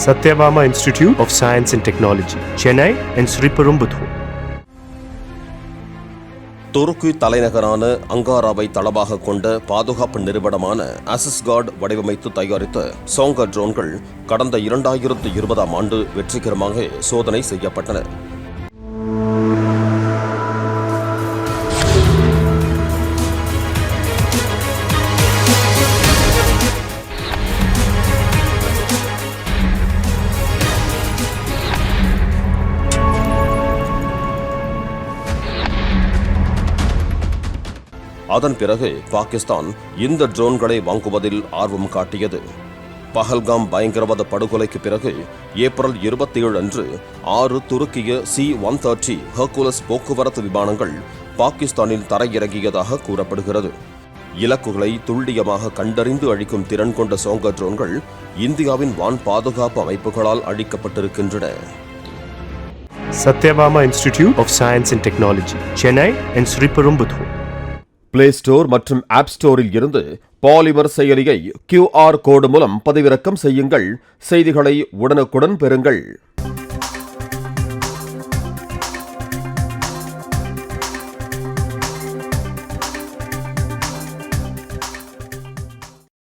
Satyabama Institute of Science and Technology, Chennai and Sriperumbudur. துருக்கி தலைநகரான அங்காராவை தளமாக கொண்ட பாதுகாப்பு நிறுவனமான அசஸ்கார்ட் வடிவமைத்து தயாரித்த சோங்கர் ட்ரோன்கள் கடந்த 2020ஆம் ஆண்டு வெற்றிகரமாக சோதனை செய்யப்பட்டன. அதன் பிறகு பாகிஸ்தான் இந்த ட்ரோன்களை வாங்குவதில் ஆர்வம் காட்டியது. பஹல்காம் பயங்கரவாத படுகொலைக்கு பிறகு ஏப்ரல் 27 அன்று 6 துருக்கிய C-130 ஹெர்குலஸ் போக்குவரத்து விமானங்கள் பாகிஸ்தானில் தரையிறங்கியதாக கூறப்படுகிறது. இலக்குகளை துல்லியமாக கண்டறிந்து அழிக்கும் திறன் கொண்ட சோங்கர் ட்ரோன்கள் இந்தியாவின் வான் பாதுகாப்பு அமைப்புகளால் அழிக்கப்பட்டிருக்கின்றன. Satyabama Institute of Science and Technology, Chennai and Sriperumbudur. Play store மற்றும் ஆப் ஸ்டோரில் இருந்து பாலிமர் செயலியை QR கோடு மூலம் பதிவிறக்கம் செய்யுங்கள். செய்திகளை உடனுக்குடன் பெறுங்கள்.